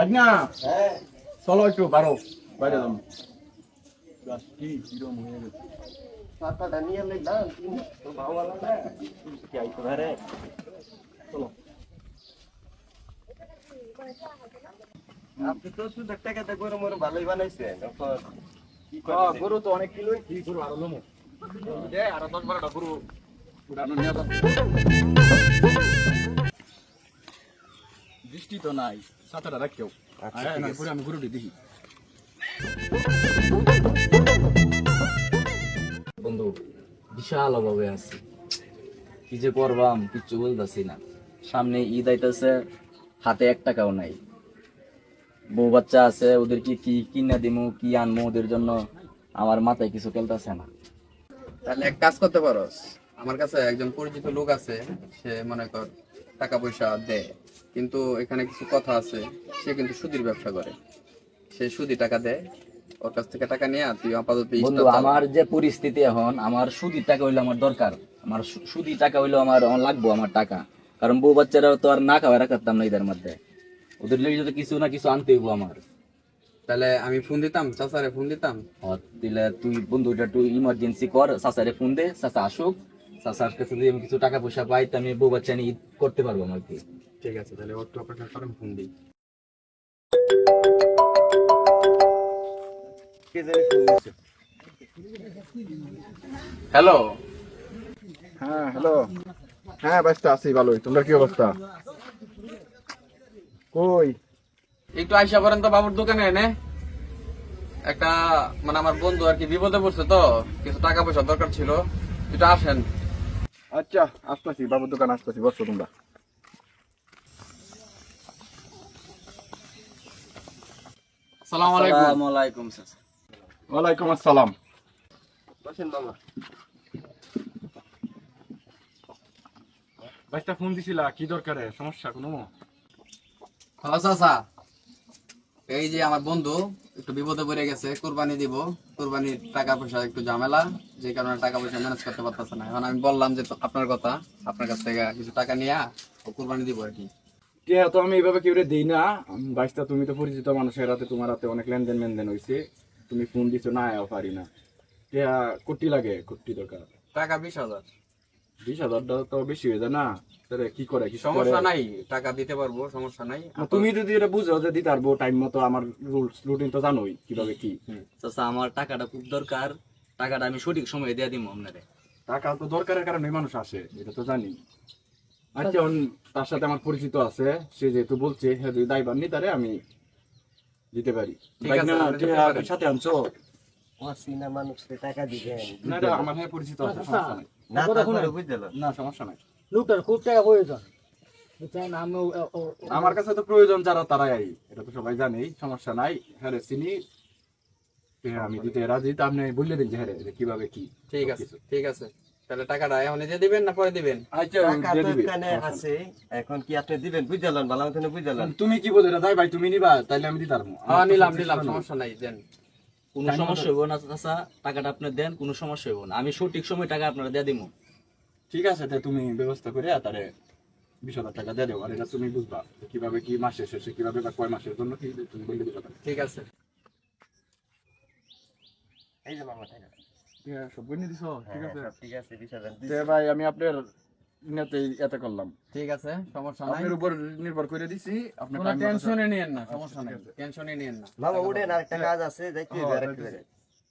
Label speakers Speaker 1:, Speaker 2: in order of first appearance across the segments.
Speaker 1: বাজনা চলো একটু বারো বাইরে যাবো কি কিরম হয়ে গেছে
Speaker 2: ছাতাটা নিয়ে নিলাম তো ভালো না কি আইতো রে
Speaker 1: চলো
Speaker 2: আপনি তো শুধু টাকাটা গরু মরু ভালোই বানাইছেন এখন কি
Speaker 1: গরু তো অনেক কিলোই কি গরু আরো লমো দে আরো 10-12টা গরু উড়ানো নিয়ে যাবো বৃষ্টি তো নাই ছাতাটা রাখিও
Speaker 2: আচ্ছা, ঠিক আছে।
Speaker 1: আমি গরুটি দেখি
Speaker 3: বন্ধু বিশাল অভাবে আছি, কি যে করবাম কিচ্ছু বলতেছি না। সামনে ঈদ আইতেছে, হাতে 1 টাকাও নাই। বউ বাচ্চা আছে, ওদেরকে কি কিনা দিমু কি আনমু ওদের জন্য আমার মাথায় কিছু চলতেছে না।
Speaker 4: তাহলে এক কাজ করতে পারোস, আমার কাছে একজন পরিচিত লোক আছে, সে মনে কর টাকা পয়সা দেয়, কিন্তু এখানে কিছু কথা আছে। সে কিন্তু সুদির ব্যবসা করে, সে সুদি টাকা দেয়। ওর কাছ থেকে টাকা নিয়ে তুই আপাতত
Speaker 3: বন্ধু আমার যে পরিস্থিতি এখন, আমার সুদি টাকা হইলো আমার দরকার। আমার সুদি টাকা হইলো আমার আমার লাগবো আমার টাকা, কারণ বউ বাচ্চারা তো আর না খাওয়া রাখতাম না ঈদের মধ্যে, ওদের লেগে তো কিছু না কিছু আনতে হইব আমার।
Speaker 4: তাহলে আমি ফোন দিতাম, চাচারে ফোন দিতাম।
Speaker 3: দিলে তুই বন্ধুটা একটু ইমার্জেন্সি কর, চাচারে ফোন দে, চাচা আসুক, চাচার কাছে যদি আমি কিছু টাকা পয়সা পাই তো আমি বউ বাচ্চা নিয়ে ঈদ করতে পারবো আমার কি।
Speaker 4: ঠিক আছে, তাহলে ওর তো অপেক্ষা করেন, ফোন দিই।
Speaker 2: কে জানি ফোন দিছে
Speaker 4: হ্যালো,
Speaker 1: হ্যাঁ হ্যালো হ্যাঁ ব্যস্ত আছি ভালোই তোমরা কি অবস্থা কই
Speaker 4: একটু আইসা পড়েন তো বাবুর দোকানে এনে। একটা মানে আমার বন্ধু আর কি বিপদে পড়ছে, তো কিছু টাকা পয়সা দরকার ছিল, একটু আসেন।
Speaker 1: আচ্ছা আসতেছি বাবুর দোকান আসতেছি বসো তোমরা
Speaker 4: আসসালামু আলাইকুম।
Speaker 3: আসসালামু আলাইকুম চাচা।
Speaker 1: ওয়ালাইকুম আসসালাম
Speaker 2: বসেন বাবা
Speaker 1: ভাইটা ফোন দিছিলা কি দরকারে সমস্যা কোনো
Speaker 4: হ্যালো চাচা, এই যে আমার বন্ধু একটু বিপদে পড়ে গেছে, কুরবানি দিব, কুরবানির টাকা পয়সা একটু ঝামেলা, যে কারণে টাকা পয়সা ম্যানেজ করতে পারতেছে না। এখন আমি বললাম যে তো আপনার কথা, আপনার কাছ থেকে কিছু টাকা নিয়ে ও কুরবানি দিব আর কি।
Speaker 1: টিয়া তো আমি এইভাবে কেউ দিই না বাইশটা তুমি তো পরিচিত মানুষের হাতে তোমার হাতে অনেক লেনদেন মেনদেন হয়েছে তুমি ফোন দিছো না আয়াও পারি না টিয়া কোটি লাগে কোটি দরকার
Speaker 4: টাকা 20,000।
Speaker 1: 20,000 তো বেশি হয়ে যায় না তাহলে কি করে কি
Speaker 4: সমস্যা নাই, টাকা দিতে পারবো, সমস্যা নাই।
Speaker 1: তুমি যদি এটা বুঝো যে দিতে পারবো টাইম মতো আমার রুলস রুটিন তো জানোই কিভাবে কি
Speaker 3: চাচা আমার টাকাটা খুব দরকার, টাকাটা আমি সঠিক সময়ে দিয়ে দিব আপনারে।
Speaker 1: টাকা তো দরকারের কারণে মানুষ আসে এটা তো জানি আচ্ছা তার সাথে আমার পরিচিত আছে সে যেহেতু বলছে হ্যাঁ যদি দায়ভার নি তারে আমি দিতে পারি
Speaker 4: ঠিক
Speaker 1: ভাই
Speaker 4: আছে,
Speaker 1: না,
Speaker 4: আপনি
Speaker 1: টিয়া
Speaker 4: দিতে পারেন।
Speaker 1: সাথে আনছো
Speaker 2: অসিনা মানুষকে টাকা দিবেন
Speaker 1: না এটা আমার হ্যাঁ পরিচিত আছে সমস্যা নাই
Speaker 2: না তারপরে বুঝলেন
Speaker 1: না সমস্যা নাই
Speaker 5: লোকটার খুব টাকা প্রয়োজন বুঝছেন আমি
Speaker 1: আমার কাছে তো প্রয়োজন যারা তারাই আই এটা তো সবাই জানেই সমস্যা নাই হ্যাঁ রে, চিনি হ্যাঁ, আমি দিতে রাজি তা আপনি বললে দিন যে হ্যাঁ রে, যে কিভাবে কি
Speaker 4: ঠিক আছে, ঠিক আছে। তাহলে টাকাটা এখন দিয়ে দিবেন না পরে দিবেন?
Speaker 1: আচ্ছা
Speaker 2: টাকা
Speaker 1: দিয়ে
Speaker 2: তো
Speaker 1: দিবি
Speaker 2: এখানে আছে এখন কি আপনি দিবেন বুঝলেন ভালো মতন বুঝলেন
Speaker 1: তুমি কি বলো এটা দাই ভাই তুমি নিবা তাইলে আমি দিতে পারবো
Speaker 4: হ্যাঁ, নিলাম, সমস্যা নাই, দেন।
Speaker 3: কোনো সমস্যা হইব না চাচা, টাকাটা আপনি দেন, কোনো সমস্যা হইব না, আমি সঠিক সময় টাকা আপনারা দিয়ে দিব।
Speaker 1: ঠিক আছে তে তুমি ব্যবস্থা করে তারে 20,000 টাকা দিয়ে দেবো আর এটা তুমি বুঝবা যে কিভাবে কি মাসের শেষে কিভাবে বা কয় মাসের জন্য কি তুমি বলে দিবা তারে।
Speaker 4: ঠিক আছে।
Speaker 2: এই যে মামা টাকা
Speaker 1: হ্যাঁ, সব বলে দিছো ঠিক আছে
Speaker 2: ঠিক আছে 20,000
Speaker 1: তে ভাই আমি আপনার নেতেই এত করলাম
Speaker 4: ঠিক আছে, সমস্যা নাই।
Speaker 1: আপনার উপর নির্ভর করে দিছি আপনি
Speaker 4: কোনো টেনশনে নিয়েন না, সমস্যা নাই, টেনশনে নিয়েন না।
Speaker 2: মামা উঠেন আরেকটা কাজ আছে যাইতে হবে আরেকটা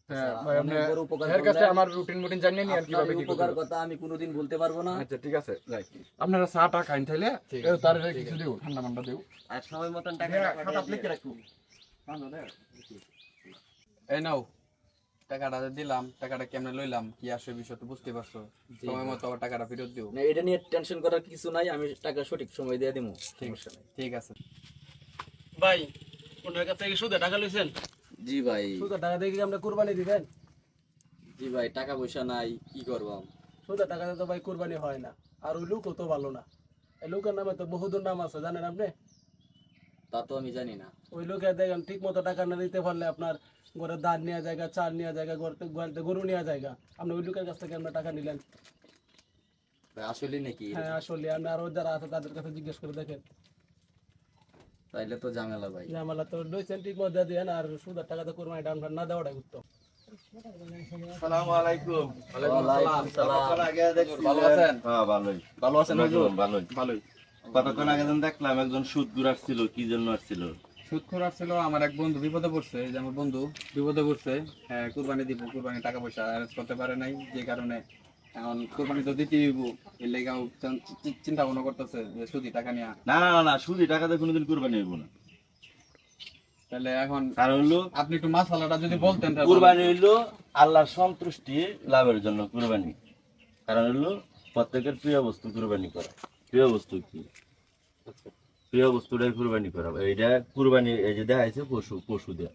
Speaker 1: হ্যাঁ, ভাই আপনি
Speaker 3: অনেক বড় উপকার
Speaker 1: এর কাছে
Speaker 3: করলেন।
Speaker 1: আমার রুটিন মুটিন জানিয়ে নিয়ে আর
Speaker 3: আপনার
Speaker 1: কিভাবে
Speaker 3: এই
Speaker 1: কি
Speaker 3: উপকার
Speaker 1: করতে
Speaker 3: কথা আমি কোনোদিন বলতে পারবো না।
Speaker 1: আচ্ছা ঠিক আছে যাই আপনারা চাটা খাইন তাইলে
Speaker 4: ঠিক
Speaker 1: এও তার কিছু দিও ঠান্ডা মান্ডা দিও
Speaker 2: আর সময় মতন টাকা
Speaker 1: খাতা লিখে রাখো
Speaker 4: এই নাও টাকাটা দিলাম, টাকাটা কেমনে লইলাম কি আসে বিষয় তো বুঝতে পারছো, সময় মতো আবার টাকাটা ফেরত দিও।
Speaker 3: না, এটা নিয়ে টেনশন করার কিছু নাই, আমি টাকা সঠিক সময় দিয়ে দিব, সমস্যা নাই।
Speaker 4: ঠিক আছে।
Speaker 5: ভাই ওনার কাছ থেকে সুদে টাকা লইছেন
Speaker 3: জি ভাই,
Speaker 5: সুদে টাকা দিয়ে কি আমরা কুরবানি দিবেন
Speaker 3: জি ভাই, টাকা পয়সা নাই কি করবাম।
Speaker 5: সুদে টাকা দিয়ে তো ভাই কুরবানি হয় না আর ওই লোকও তো ভালো না এই লোকের নামে তো বহুদূর নাম আছে জানেন আপনি
Speaker 3: তা তো আমি জানি না।
Speaker 5: ওই লোকে দেখেন ঠিক মতো টাকা না দিতে পারলে আপনার ঘরে ধান নেওয়া জায়গা চাল নেওয়া জায়গা ঘরতে গরু নেওয়া জায়গা আপনি ওই লোকের কাছ থেকে আমরা টাকা নিলেন
Speaker 3: ভাই আসলে নাকি
Speaker 5: হ্যাঁ আসলে আপনি আরো যারা আছে তাদের কাছে জিজ্ঞেস করে দেখেন
Speaker 3: তাইলে তো ঝামেলা ভাই।
Speaker 5: ঝামেলা তো লইছেন ঠিক মতো দিয়ে আর সুদের টাকা তো কোরবানিটা আমরা না দেওয়াটাই উত্তম।
Speaker 2: আসসালামু আলাইকুম।
Speaker 3: ওয়ালাইকুম সালাম।
Speaker 2: কতক্ষণ আগে দেখছি
Speaker 4: ভালো আছেন?
Speaker 2: হ্যাঁ ভালোই।
Speaker 4: ভালো আছেন হুজুর?
Speaker 2: ভালোই।
Speaker 4: ভালোই।
Speaker 2: কতক্ষণ আগে যখন দেখলাম একজন সুদগুর আসছিল, কি জন্য আসছিল?
Speaker 4: সুদখোর ছিল আমার এক বন্ধু বিপদে পড়ছে, এই যে আমার বন্ধু বিপদে পড়ছে, হ্যাঁ কুরবানি দিব, কুরবানি টাকা পয়সা অ্যারেঞ্জ করতে পারে নাই, যে কারণে এখন কুরবানি তো দিতেই হইব, এর লেগে চিন্তা ভাবনা করতেছে যে সুদি টাকা নিয়ে।
Speaker 2: না না না, সুদি টাকাতে কোনোদিন কুরবানি হইব না।
Speaker 4: তাহলে এখন
Speaker 2: কারণ হলো
Speaker 4: আপনি একটু মাসালাটা যদি বলতেন তাহলে
Speaker 2: কুরবানি হইলো আল্লাহর সন্তুষ্টি লাভের জন্য কুরবানি। কারণ হলো প্রত্যেকের প্রিয় বস্তু কুরবানি করা। প্রিয় বস্তু কি? প্রিয় বস্তুটাই কুরবানি করা। এইটা কুরবানি, এই যে দেখাইছে পশু দেয়া,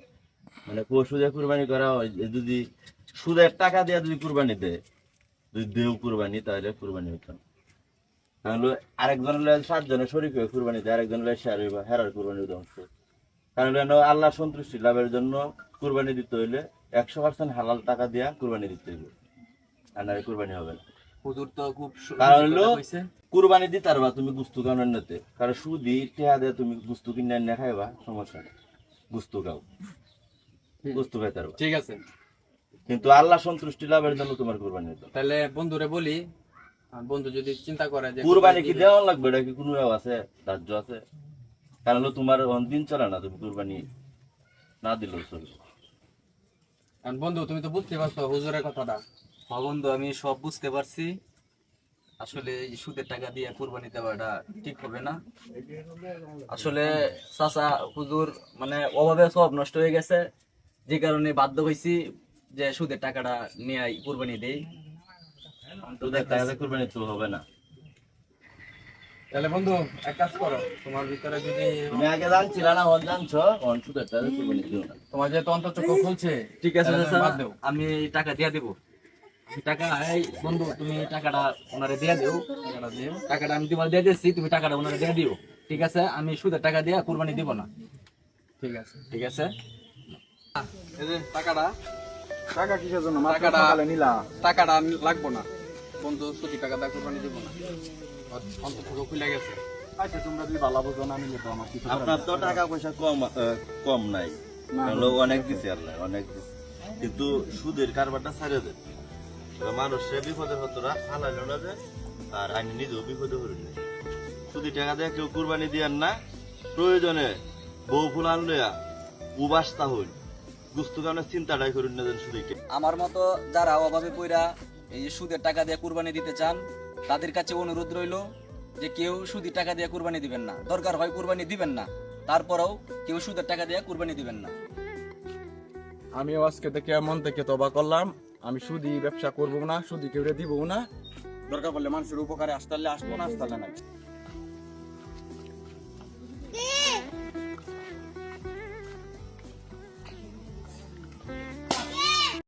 Speaker 2: মানে পশু দিয়ে কুরবানি করা হয়। যদি সুদের টাকা দিয়ে যদি কুরবানি দেয়, যদি দেও কুরবানি, তাহলে কুরবানি হইতো না। কারণ হলো আরেকজনের 7 জনের শরীক হয়ে কুরবানি দেয়, আরেকজনের হেরার কুরবানি ধ্বংস। কারণ হলো আল্লাহ সন্তুষ্টি লাভের জন্য কুরবানি দিতে হইলে 100% হালাল টাকা দিয়া কুরবানি দিতে হইবে, আর না কুরবানি হবে না।
Speaker 3: হুজুর তো খুব
Speaker 2: কারণ হলো
Speaker 3: কইছে।
Speaker 2: কুরবানি দিতে পারবা তুমি গুস্তু খাওয়ানোর নাতে, কারণ সুদি টেহা দিয়ে তুমি গুস্তু কিনে এনে খাইবা, সমস্যা নেই, গুস্তু খাও, গুস্তু খাইতে পারবা।
Speaker 4: ঠিক আছে।
Speaker 2: কিন্তু আল্লাহ সন্তুষ্টি লাভের জন্য তোমার কুরবানি দিতে হবে।
Speaker 4: তাহলে বন্ধুরে বলি, আর বন্ধু যদি চিন্তা করে যে
Speaker 2: কুরবানি কি দেওয়া লাগবে, এটা কি কোনো আছে ধার্য আছে? কারণ হলো তোমার দিন চলে না, তুমি কুরবানি না দিলেও চলবে।
Speaker 4: আর বন্ধু তুমি তো বুঝতে পারছো হুজুরের কথাটা।
Speaker 3: হ্যাঁ বন্ধু, আমি সব বুঝতে পারছি। আসলে এই সুদের টাকা দিয়ে কুরবানি দেওয়াটা ঠিক হবে না। আসলে চাচা হুজুর মানে অভাবে সব নষ্ট হয়ে গেছে, যে কারণে বাধ্য হয়েছি যে সুদের টাকাটা নিয়ে কুরবানি দেই।
Speaker 2: তোদের টাকাতে কুরবানি তো হবে না।
Speaker 4: তাহলে বন্ধু এক কাজ করো, তোমার ভিতরে যদি
Speaker 2: তুমি আগে জানছিলা না, অন জানছো, অন সুদের টাকাতে কুরবানি দিও না।
Speaker 4: তোমার যেহেতু অন্তর্চক্ষু খুলছে,
Speaker 3: ঠিক আছে
Speaker 4: তাহলে
Speaker 3: চাচা,
Speaker 4: বাদ দাও।
Speaker 3: আমি টাকা দিয়ে দেবো। টাকা এই বন্ধু, তুমি টাকাটা ওনারে দিয়ে দিও।
Speaker 4: টাকাটা দিয়ে
Speaker 3: টাকাটা আমি তোমার দিয়ে দিচ্ছি, তুমি টাকাটা ওনারে দিয়ে দিও। ঠিক আছে, আমি সুদের টাকা দিয়ে কুরবানি দিব না।
Speaker 4: ঠিক আছে।
Speaker 3: ঠিক আছে।
Speaker 4: এই যে টাকাটা
Speaker 1: টাকা কিসের জন্য? মাত্র
Speaker 4: টাকাটা-
Speaker 1: সকালে নিলা।
Speaker 4: টাকাটা লাগবো না বন্ধু, সুদি টাকা দিয়ে কুরবানি দিব না, অন্তর্চক্ষু খুলে গেছে।
Speaker 1: আচ্ছা, তোমরা যদি ভালো বুঝো না, নিলে তো আমার কিছু করার
Speaker 2: আপনার তো
Speaker 1: নেই।
Speaker 2: টাকা পয়সা কম নাই,
Speaker 1: না,
Speaker 2: হলো অনেক দিছে আল্লাহ, অনেক দিছে। কিন্তু সুদের কারবারটা ছাড়িয়ে দেন, মানুষের বিপদের হতরা হালাইল না যে, আর আমি নিজেও বিপদে হইল। সুদি টাকা দিয়ে কেউ কুরবানি দিয়েন না। প্রয়োজনে বউ ফুল আনলয়া উবাসতা হইল, গুস্তু কারণের চিন্তাটাই করুন না যেন সুদিকে।
Speaker 3: আমার মতো যারা অভাবে পইরা এই যে সুদের টাকা দিয়ে কুরবানি দিতে চান, তাদের কাছে অনুরোধ রইলো যে কেউ সুদের টাকা দিয়ে কুরবানি দিবেন না। দরকার হয় কুরবানি দিবেন না, তারপরেও কেউ সুদের টাকা দিয়ে কুরবানি দিবেন না।
Speaker 1: আমিও আজকে থেকে মন থেকে তবা করলাম, আমি সুদি ব্যবসা করবো না, সুদি কেউ দিব না। দরকার পড়লে মানুষের উপকারে আসতে আসবো না, আসতে না।